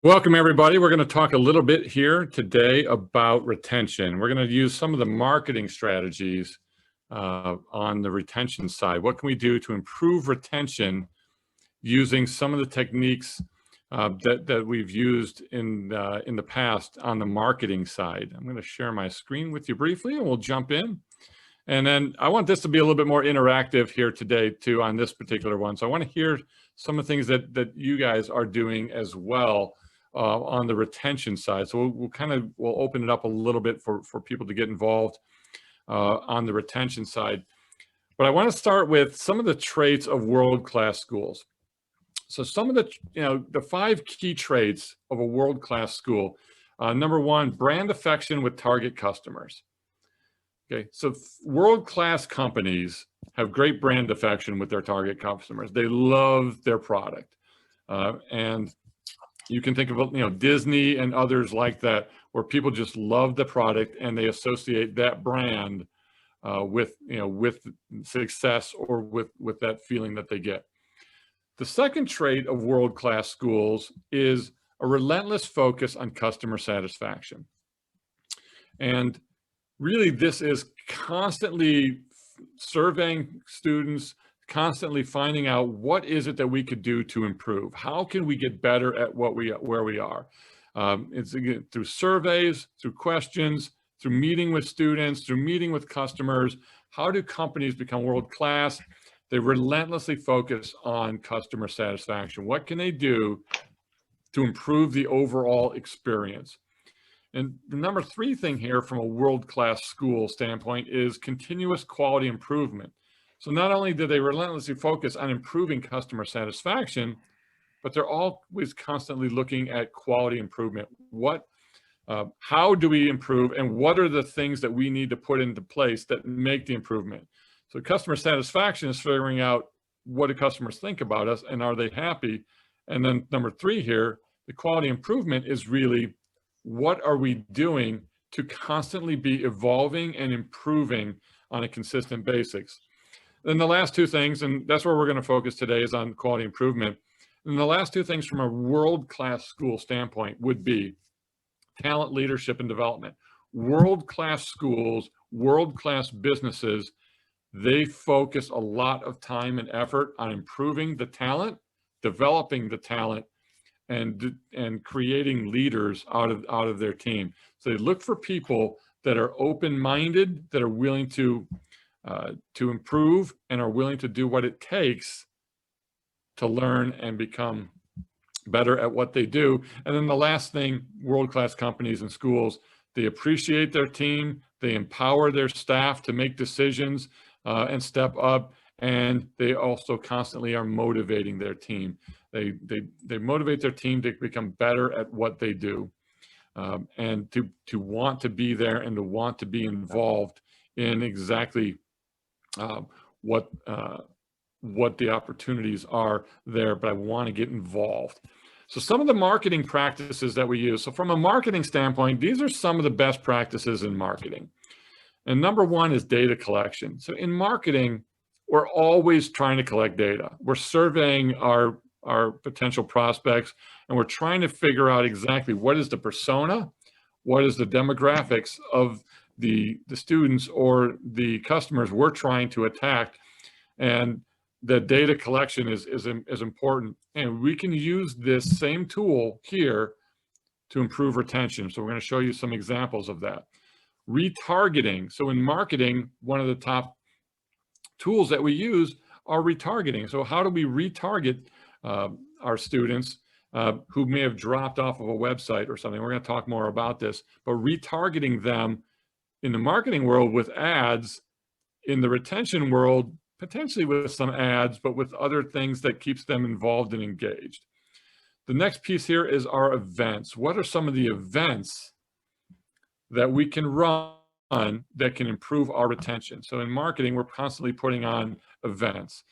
Welcome, everybody. We're going to talk a little bit here today about retention. We're going to use some of the marketing strategies on the retention side. What can we do to improve retention using some of the techniques that we've used in the past on the marketing side? I'm going to share my screen with you briefly, and we'll jump in. And then I want this to be a little bit more interactive here today, too, on this particular one. So I want to hear some of the things that you guys are doing as well on the retention side. So we'll open it up a little bit for people to get involved on the retention side. But I want to start with some of the traits of world-class schools. So some of the 5 key traits of a world-class school. Number 1, brand affection with target customers. Okay, so world-class companies have great brand affection with their target customers. They love their product, and you can think of Disney and others like that, where people just love the product and they associate that brand with success or with that feeling that they get. The second trait of world-class schools is a relentless focus on customer satisfaction. And really, this is constantly surveying students, constantly finding out what is it that we could do to improve. How can we get better at where we are? It's again through surveys, through questions, through meeting with students, through meeting with customers. How do companies become world-class? They relentlessly focus on customer satisfaction. What can they do to improve the overall experience? And the number 3 thing here from a world-class school standpoint is continuous quality improvement. So not only do they relentlessly focus on improving customer satisfaction, but they're always constantly looking at quality improvement. How do we improve, and what are the things that we need to put into place that make the improvement? So customer satisfaction is figuring out what do customers think about us and are they happy? And then number 3 here, the quality improvement is really what are we doing to constantly be evolving and improving on a consistent basis. Then the last 2 things, and that's where we're going to focus today, is on quality improvement. And the last 2 things from a world-class school standpoint would be talent, leadership, and development. World-class schools, world-class businesses, they focus a lot of time and effort on improving the talent, developing the talent, and creating leaders out of their team. So they look for people that are open-minded, that are willing to improve and are willing to do what it takes to learn and become better at what they do. And then the last thing, world-class companies and schools, they appreciate their team, they empower their staff to make decisions and step up, and they also constantly are motivating their team. They motivate their team to become better at what they do, and to want to be there and to want to be involved in exactly what the opportunities are there, but I want to get involved. So some of the marketing practices that we use. So from a marketing standpoint, these are some of the best practices in marketing. And number 1 is data collection. So in marketing, we're always trying to collect data. We're surveying our potential prospects, and we're trying to figure out exactly what is the persona, what is the demographics of the students or the customers we're trying to attack, and the data collection is important. And we can use this same tool here to improve retention. So we're going to show you some examples of that. Retargeting. So in marketing, one of the top tools that we use are retargeting. So how do we retarget our students who may have dropped off of a website or something? We're going to talk more about this, but retargeting them in the marketing world with ads, in the retention world, potentially with some ads, but with other things that keeps them involved and engaged. The next piece here is our events. What are some of the events that we can run that can improve our retention? So in marketing, we're constantly putting on events,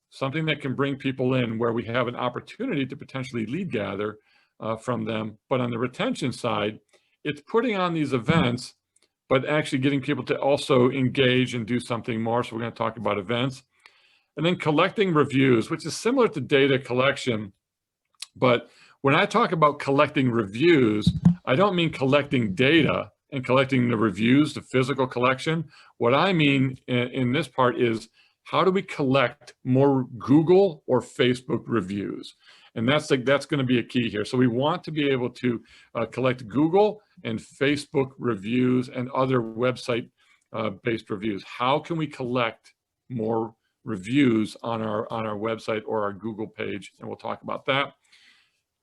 something that can bring people in where we have an opportunity to potentially lead gather from them. But on the retention side, it's putting on these events, but actually getting people to also engage and do something more. So we're going to talk about events. And then collecting reviews, which is similar to data collection, but when I talk about collecting reviews, I don't mean collecting data and collecting the reviews, the physical collection. What I mean in this part is, how do we collect more Google or Facebook reviews? And that's going to be a key here. So we want to be able to collect Google and Facebook reviews and other website based reviews. How can we collect more reviews on our website or our Google page? And we'll talk about that.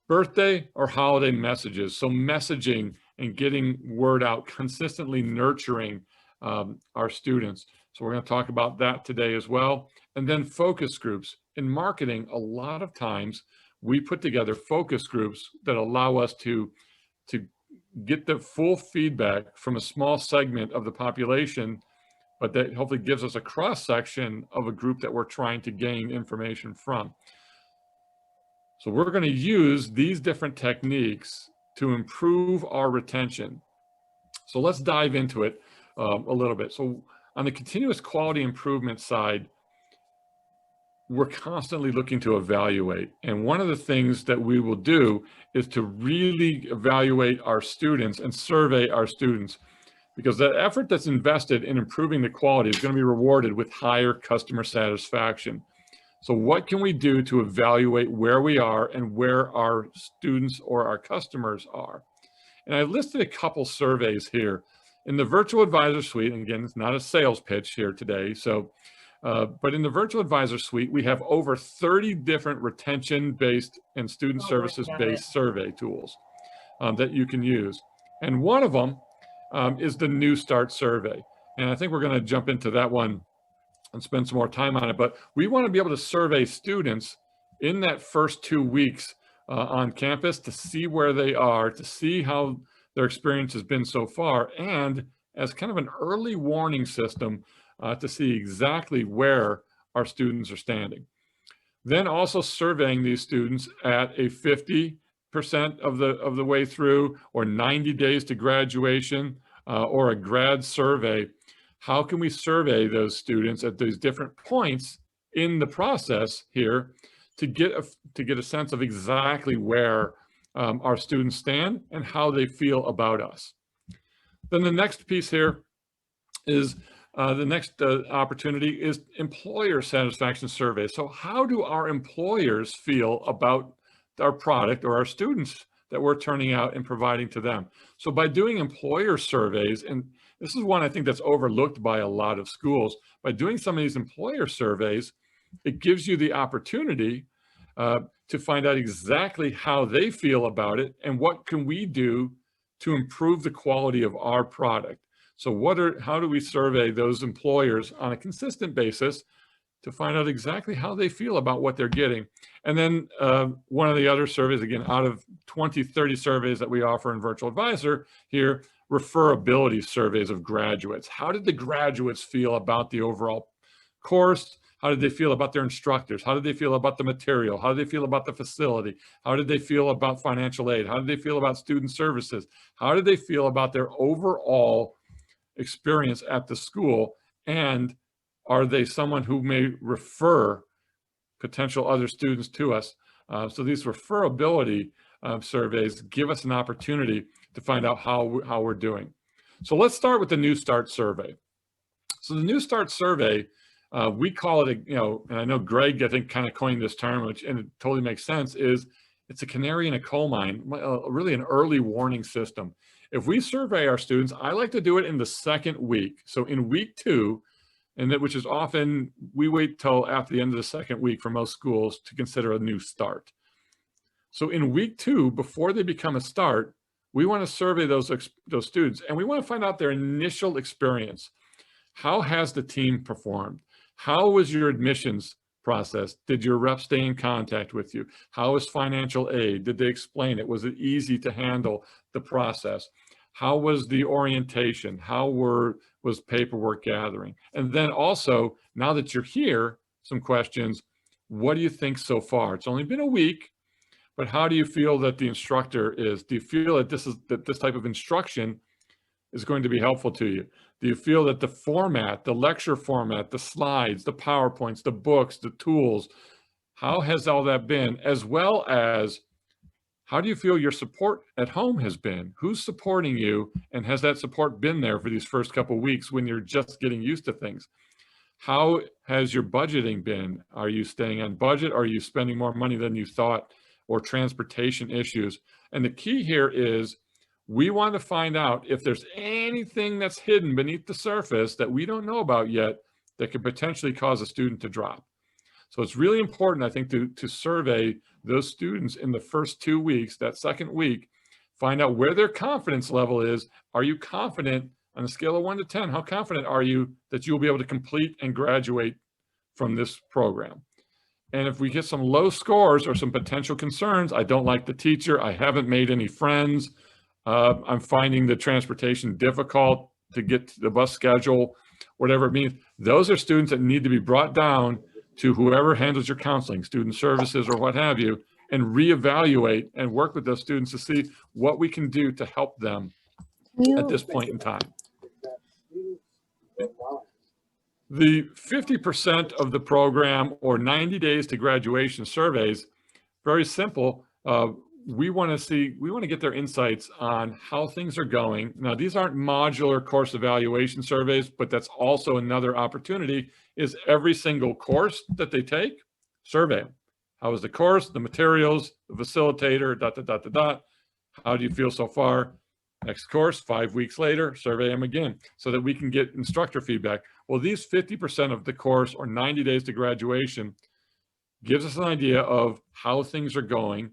Birthday or holiday messages. So messaging and getting word out, consistently nurturing our students. So we're going to talk about that today as well. And then focus groups. In marketing, a lot of times we put together focus groups that allow us to get the full feedback from a small segment of the population, but that hopefully gives us a cross section of a group that we're trying to gain information from. So we're going to use these different techniques to improve our retention. So let's dive into it a little bit. So on the continuous quality improvement side, we're constantly looking to evaluate. And one of the things that we will do is to really evaluate our students and survey our students, because that effort that's invested in improving the quality is going to be rewarded with higher customer satisfaction. So what can we do to evaluate where we are and where our students or our customers are? And I listed a couple surveys here. In the Virtual Advisor Suite, and again, it's not a sales pitch here today, so but in the Virtual Advisor Suite, we have over 30 different retention-based and student services-based survey tools that you can use. And one of them is the New Start survey. And I think we're going to jump into that one and spend some more time on it. But we want to be able to survey students in that first 2 weeks on campus to see where they are, to see how their experience has been so far, and as kind of an early warning system to see exactly where our students are standing. Then also surveying these students at a 50% of the way through, or 90 days to graduation, or a grad survey. How can we survey those students at these different points in the process here to get a sense of exactly where our students stand and how they feel about us? Then the next piece here is the next opportunity is employer satisfaction survey. So how do our employers feel about our product or our students that we're turning out and providing to them? So by doing employer surveys, and this is one I think that's overlooked by a lot of schools, by doing some of these employer surveys, it gives you the opportunity to find out exactly how they feel about it and what can we do to improve the quality of our product. So how do we survey those employers on a consistent basis to find out exactly how they feel about what they're getting? And then one of the other surveys, again, out of 20, 30 surveys that we offer in Virtual Advisor here, referability surveys of graduates. How did the graduates feel about the overall course? How did they feel about their instructors? How did they feel about the material? How did they feel about the facility? How did they feel about financial aid? How did they feel about student services? How did they feel about their overall experience at the school? And are they someone who may refer potential other students to us? So these referability surveys give us an opportunity to find out how we're doing. So let's start with the New Start survey. So the New Start survey, we call it, and I know Greg, I think, kind of coined this term, and it totally makes sense, is it's a canary in a coal mine, really an early warning system. If we survey our students, I like to do it in the second week. So in week 2, which is often, we wait till after the end of the second week for most schools to consider a new start. So in week 2, before they become a start, we want to survey those students, and we want to find out their initial experience. How has the team performed? How was your admissions process? Did your rep stay in contact with you? How was financial aid? Did they explain it? Was it easy to handle the process? How was the orientation? How was paperwork gathering? And then also, now that you're here, some questions. What do you think so far? It's only been a week, but how do you feel that the instructor is? Do you feel that this type of instruction is going to be helpful to you? Do you feel that the format, the lecture format, the slides, the PowerPoints, the books, the tools, how has all that been? As well as, How do you feel your support at home has been? Who's supporting you, and has that support been there for these first couple of weeks when you're just getting used to things? How has your budgeting been? Are you staying on budget? Are you spending more money than you thought, or transportation issues? And the key here is we want to find out if there's anything that's hidden beneath the surface that we don't know about yet that could potentially cause a student to drop. So it's really important, I think, to survey those students in the first 2 weeks, that second week, find out where their confidence level is. Are you confident on a scale of 1 to 10? How confident are you that you'll be able to complete and graduate from this program? And if we get some low scores or some potential concerns, I don't like the teacher, I haven't made any friends, I'm finding the transportation difficult to get to the bus schedule, whatever it means, those are students that need to be brought down to whoever handles your counseling, student services or what have you, and reevaluate and work with those students to see what we can do to help them at this point in time. The 50% of the program, or 90 days to graduation surveys, very simple. We want to get their insights on how things are going. Now, these aren't modular course evaluation surveys, but that's also another opportunity, is every single course that they take, survey them. How was the course, the materials, the facilitator, ... How do you feel so far? Next course, 5 weeks later, survey them again so that we can get instructor feedback. Well, these 50% of the course, or 90 days to graduation, gives us an idea of how things are going.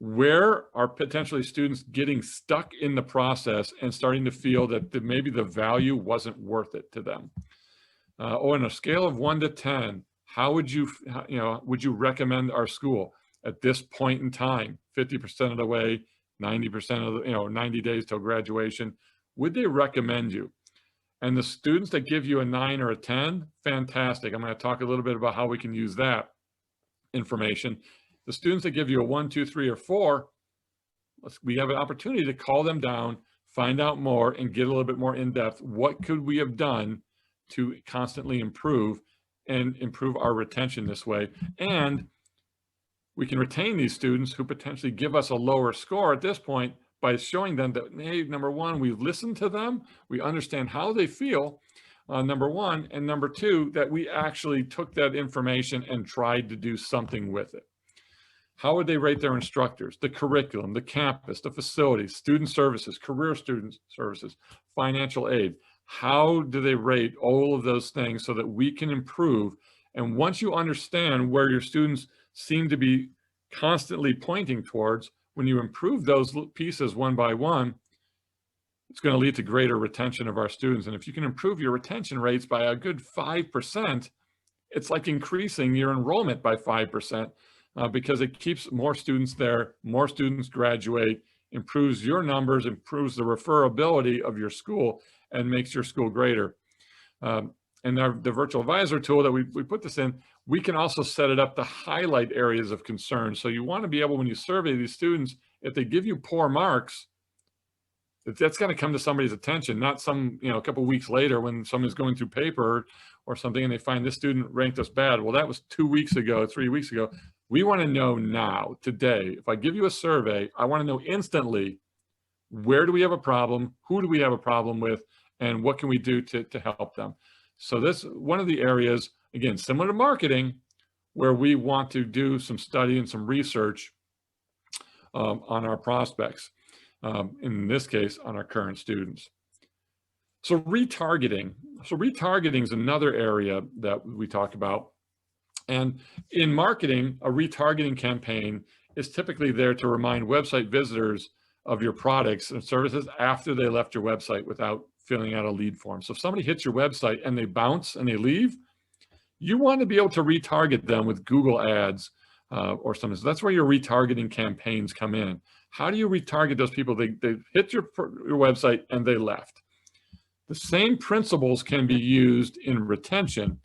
Where are potentially students getting stuck in the process and starting to feel that maybe the value wasn't worth it to them? Or on a scale of 1 to 10, how would you recommend our school at this point in time? 50% of the way, 90% of the, 90 days till graduation. Would they recommend you? And the students that give you a 9 or a 10, fantastic. I'm going to talk a little bit about how we can use that information. The students that give you a 1, 2, 3, or 4, we have an opportunity to call them down, find out more, and get a little bit more in depth. What could we have done to constantly improve and improve our retention this way? And we can retain these students who potentially give us a lower score at this point by showing them that, hey, number one, we've listened to them, we understand how they feel, number one, and number two, that we actually took that information and tried to do something with it. How would they rate their instructors, the curriculum, the campus, the facilities, student services, career student services, financial aid? How do they rate all of those things so that we can improve? And once you understand where your students seem to be constantly pointing towards, when you improve those pieces one by one, it's going to lead to greater retention of our students. And if you can improve your retention rates by a good 5%, it's like increasing your enrollment by 5%. Because it keeps more students there, more students graduate, improves your numbers, improves the referability of your school, and makes your school greater. And the virtual advisor tool that we put this in, we can also set it up to highlight areas of concern. So you want to be able, when you survey these students, if they give you poor marks, that's going to come to somebody's attention, not a couple of weeks later when someone's going through paper or something and they find this student ranked us bad. Well, that was 2 weeks ago, 3 weeks ago. We want to know now, today. If I give you a survey, I want to know instantly, where do we have a problem? Who do we have a problem with? And what can we do to help them? So this, one of the areas, again, similar to marketing, where we want to do some study and some research on our prospects. In this case, on our current students. So retargeting. So retargeting is another area that we talk about. And in marketing, a retargeting campaign is typically there to remind website visitors of your products and services after they left your website without filling out a lead form. So if somebody hits your website and they bounce and they leave, you want to be able to retarget them with Google ads or something. So that's where your retargeting campaigns come in. How do you retarget those people? They hit your website and they left. The same principles can be used in retention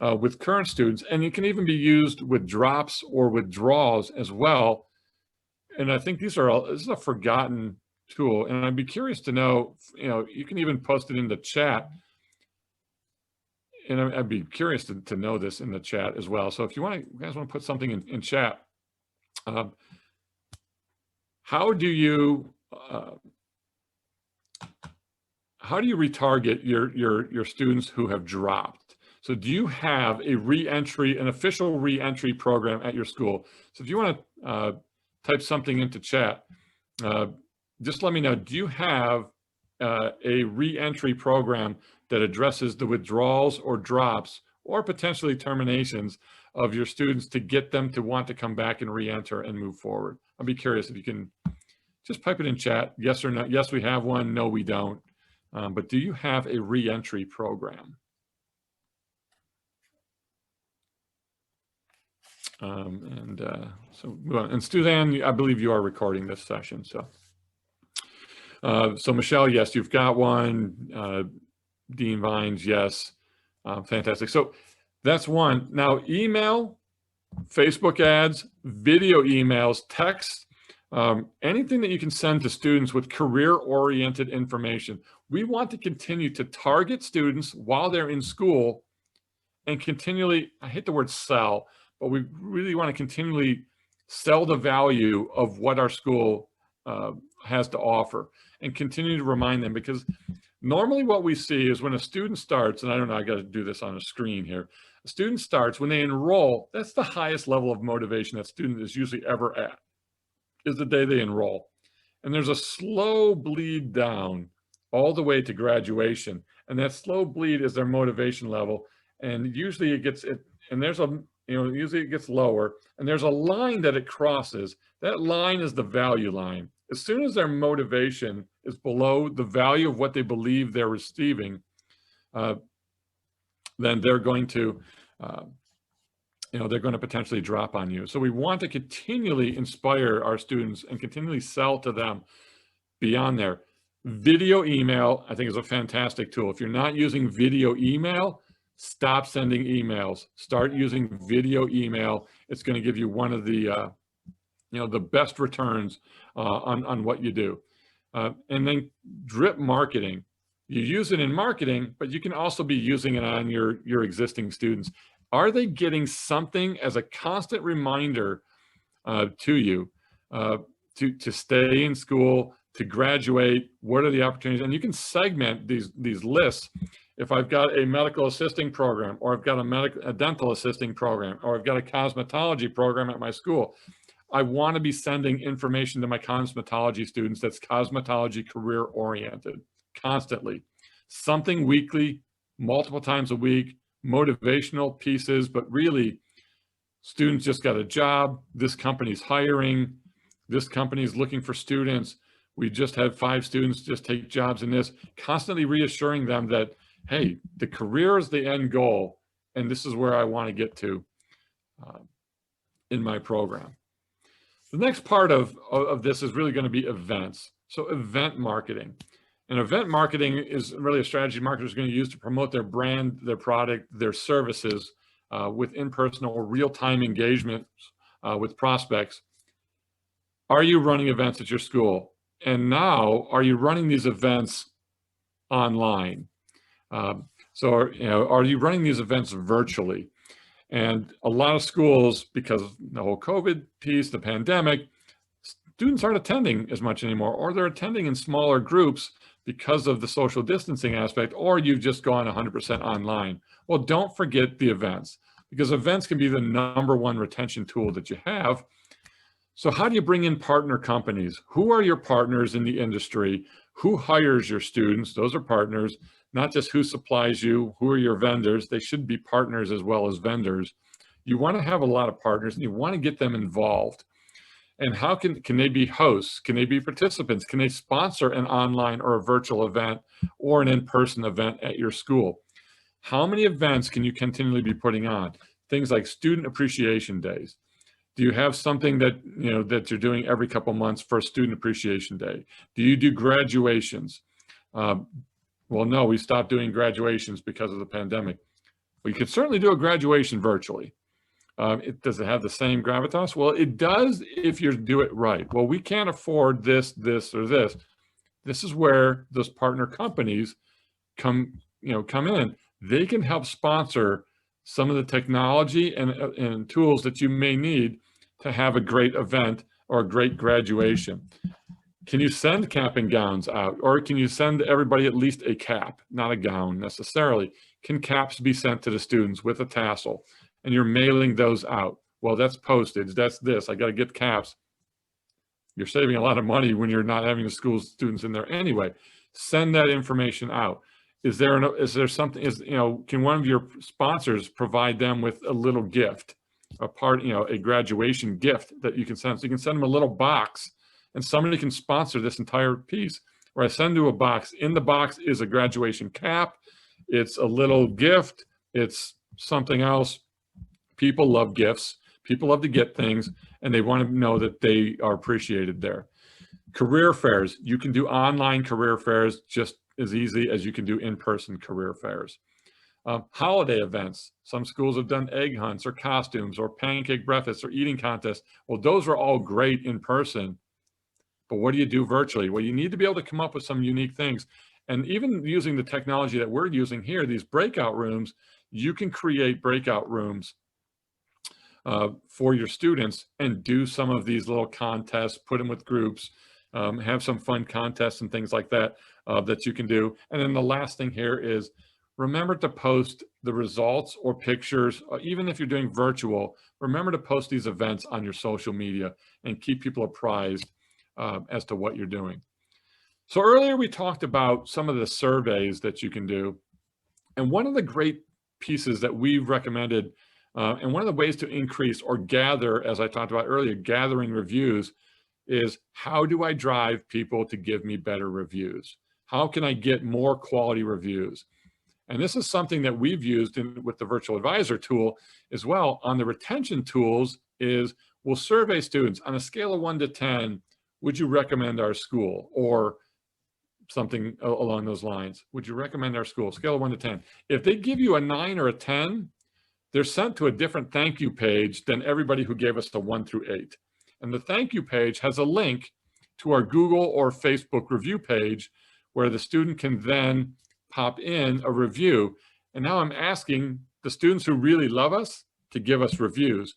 with current students, and it can even be used with drops or withdrawals as well. And I think this is a forgotten tool, and I'd be curious to know, you can even post it in the chat, and I'd be curious to know this in the chat as well. So if you guys want to put something in chat, how do you retarget your students who have dropped? So do you have a an official re-entry program at your school? So if you want to type something into chat, just let me know. Do you have a re-entry program that addresses the withdrawals or drops or potentially terminations of your students to get them to want to come back and re-enter and move forward? I'll be curious if you can just type it in chat. Yes or no. Yes, we have one. No, we don't. But do you have a re-entry program? So Suzanne, I believe you are recording this session. So Michelle, yes, you've got one. Dean Vines, yes. Fantastic. So that's one. Now, email, Facebook ads, video emails, text, anything that you can send to students with career-oriented information. We want to continue to target students while they're in school and continually, I hate the word sell, but we really want to continually sell the value of what our school has to offer and continue to remind them, because normally what we see is when a student starts, and I don't know, I got to do this on a screen here. A student starts, when they enroll, that's the highest level of motivation that student is usually ever at, is the day they enroll. And there's a slow bleed down all the way to graduation. And that slow bleed is their motivation level. And usually it gets, usually it gets lower, and there's a line that it crosses. That line is the value line. As soon as their motivation is below the value of what they believe they're receiving, then they're going to, they're going to potentially drop on you. So we want to continually inspire our students and continually sell to them beyond there. Video email, I think, is a fantastic tool. If you're not using video email, stop sending emails. Start using video email. It's going to give you one of the the best returns on what you do. And then drip marketing. You use it in marketing, but you can also be using it on your existing students. Are they getting something as a constant reminder to you to stay in school, to graduate? What are the opportunities? And you can segment these lists. If I've got a medical assisting program, or I've got a dental assisting program, or I've got a cosmetology program at my school, I want to be sending information to my cosmetology students that's cosmetology career oriented constantly. Something weekly, multiple times a week, motivational pieces, but really, students just got a job. This company's hiring. This company's looking for students. We just had 5 students just take jobs in this, constantly reassuring them that, hey, the career is the end goal, and this is where I want to get to in my program. The next part of this is really going to be events. So event marketing. And event marketing is really a strategy marketers are going to use to promote their brand, their product, their services with in-person or real-time engagement with prospects. Are you running events at your school? And now, are you running these events online? So are you running these events virtually? And a lot of schools, because of the whole COVID piece, the pandemic, students aren't attending as much anymore, or they're attending in smaller groups because of the social distancing aspect, or you've just gone 100% online. Well, don't forget the events, because events can be the #1 retention tool that you have. So how do you bring in partner companies? Who are your partners in the industry? Who hires your students? Those are partners. Not just who supplies you, who are your vendors. They should be partners as well as vendors. You want to have a lot of partners, and you want to get them involved. And how can they be hosts? Can they be participants? Can they sponsor an online or a virtual event or an in-person event at your school? How many events can you continually be putting on? Things like student appreciation days. Do you have something that that you're doing every couple months for Student Appreciation Day? Do you do graduations? Well, no, we stopped doing graduations because of the pandemic. Well, you could certainly do a graduation virtually. Does it have the same gravitas? Well, it does if you do it right. Well, we can't afford this, or this. This is where those partner companies come in. They can help sponsor some of the technology and tools that you may need to have a great event or a great graduation? Can you send cap and gowns out, or can you send everybody at least a cap, not a gown necessarily? Can caps be sent to the students with a tassel, and you're mailing those out? Well, that's postage, that's this, I got to get caps. You're saving a lot of money when you're not having the school students in there anyway. Send that information out. Is there something, can one of your sponsors provide them with a little gift, a graduation gift that you can send? So you can send them a little box, and somebody can sponsor this entire piece, or I send you a box. In the box is a graduation cap. It's a little gift. It's something else. People love gifts. People love to get things, and they want to know that they are appreciated there. Career fairs. You can do online career fairs just as easy as you can do in-person career fairs. Holiday events. Some schools have done egg hunts or costumes or pancake breakfasts or eating contests. Well, those are all great in person. But what do you do virtually? Well, you need to be able to come up with some unique things. And even using the technology that we're using here, these breakout rooms, you can create breakout rooms for your students and do some of these little contests, put them with groups, have some fun contests and things like that that you can do. And then the last thing here is remember to post the results or pictures, even if you're doing virtual, remember to post these events on your social media and keep people apprised as to what you're doing. So earlier we talked about some of the surveys that you can do. And one of the great pieces that we've recommended, and one of the ways to increase or gather, as I talked about earlier, gathering reviews, is how do I drive people to give me better reviews? How can I get more quality reviews? And this is something that we've used with the virtual advisor tool as well. On the retention tools is we'll survey students on a scale of 1 to 10, would you recommend our school? Or something along those lines. Would you recommend our school? Scale of 1 to 10. If they give you a 9 or a 10, they're sent to a different thank you page than everybody who gave us the 1 through 8. And the thank you page has a link to our Google or Facebook review page where the student can then pop in a review. And now I'm asking the students who really love us to give us reviews.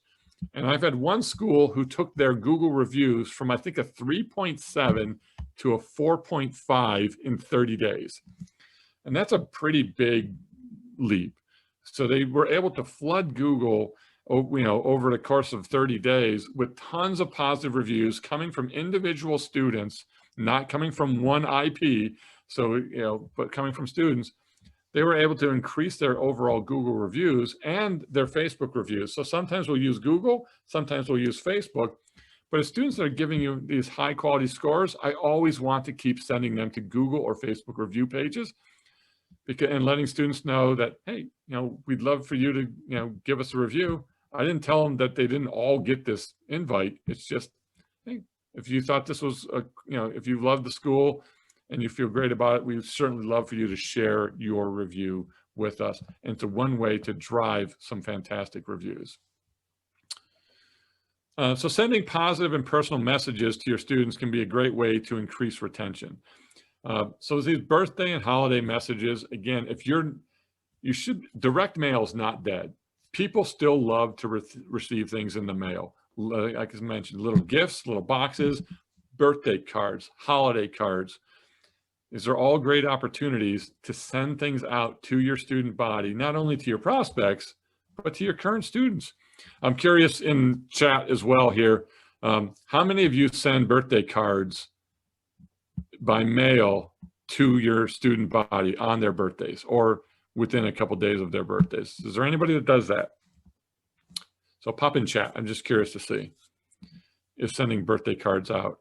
And I've had one school who took their Google reviews from, I think, a 3.7 to a 4.5 in 30 days. And that's a pretty big leap. So they were able to flood Google, over the course of 30 days with tons of positive reviews coming from individual students, not coming from one IP. So, but coming from students. They were able to increase their overall Google reviews and their Facebook reviews. So sometimes we'll use Google, sometimes we'll use Facebook. But as students that are giving you these high quality scores, I always want to keep sending them to Google or Facebook review pages and letting students know that, hey, we'd love for you to, give us a review. I didn't tell them that they didn't all get this invite. It's just, hey, if you thought this was, if you love the school, and you feel great about it, we'd certainly love for you to share your review with us. And it's one way to drive some fantastic reviews. So sending positive and personal messages to your students can be a great way to increase retention. So these birthday and holiday messages, again, direct mail is not dead. People still love to receive things in the mail. Like I mentioned, little gifts, little boxes, birthday cards, holiday cards. These are all great opportunities to send things out to your student body, not only to your prospects, but to your current students. I'm curious in chat as well here, how many of you send birthday cards by mail to your student body on their birthdays or within a couple days of their birthdays? Is there anybody that does that? So pop in chat. I'm just curious to see if sending birthday cards out.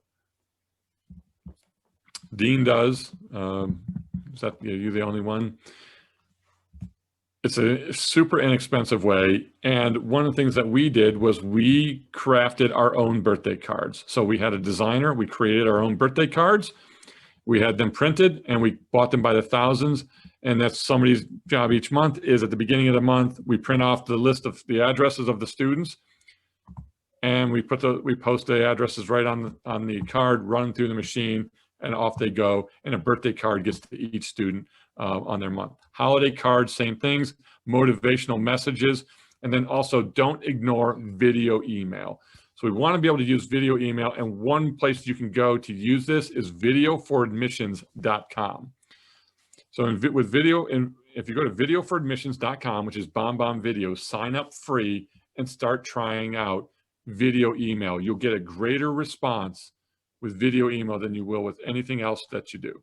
Dean does. Is that you the only one? It's a super inexpensive way. And one of the things that we did was we crafted our own birthday cards. So we had a designer, we created our own birthday cards. We had them printed and we bought them by the thousands. And that's somebody's job each month is at the beginning of the month, we print off the list of the addresses of the students. And we post the addresses right on the card, run through the machine, and off they go, and a birthday card gets to each student on their month. Holiday cards, same things, motivational messages, and then also don't ignore video email. So we want to be able to use video email, and one place you can go to use this is videoforadmissions.com. So if you go to videoforadmissions.com, which is BombBomb Video, sign up free and start trying out video email. You'll get a greater response with video email than you will with anything else that you do.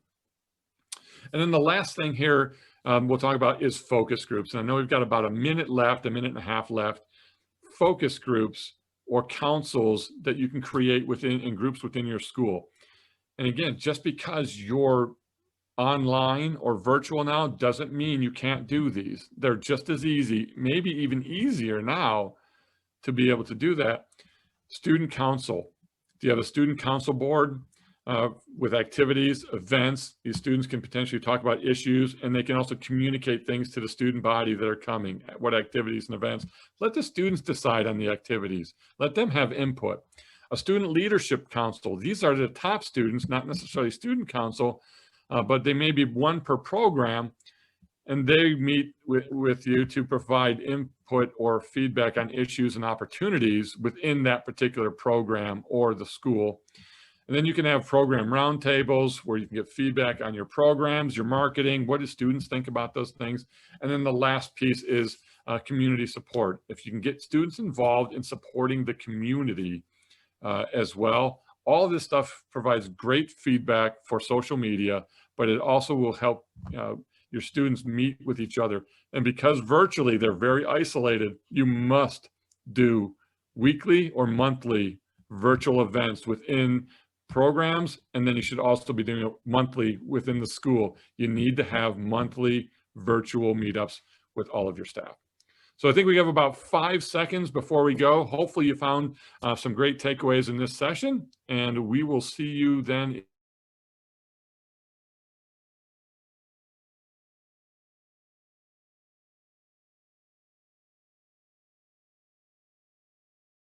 And then the last thing here we'll talk about is focus groups. And I know we've got about a minute left, a minute and a half left. Focus groups or councils that you can create in groups within your school. And again, just because you're online or virtual now doesn't mean you can't do these. They're just as easy, maybe even easier now to be able to do that. Student council. Do you have a student council board with activities, events? These students can potentially talk about issues, and they can also communicate things to the student body that are coming, what activities and events. Let the students decide on the activities. Let them have input. A student leadership council. These are the top students, not necessarily student council, but they may be one per program, and they meet with you to provide input or feedback on issues and opportunities within that particular program or the school. And then you can have program roundtables where you can get feedback on your programs, your marketing, what do students think about those things. And then the last piece is community support. If you can get students involved in supporting the community as well, all this stuff provides great feedback for social media, but it also will help your students meet with each other. And because virtually they're very isolated, you must do weekly or monthly virtual events within programs, and then you should also be doing it monthly within the school. You need to have monthly virtual meetups with all of your staff. So I think we have about 5 seconds before we go. Hopefully you found some great takeaways in this session, and we will see you then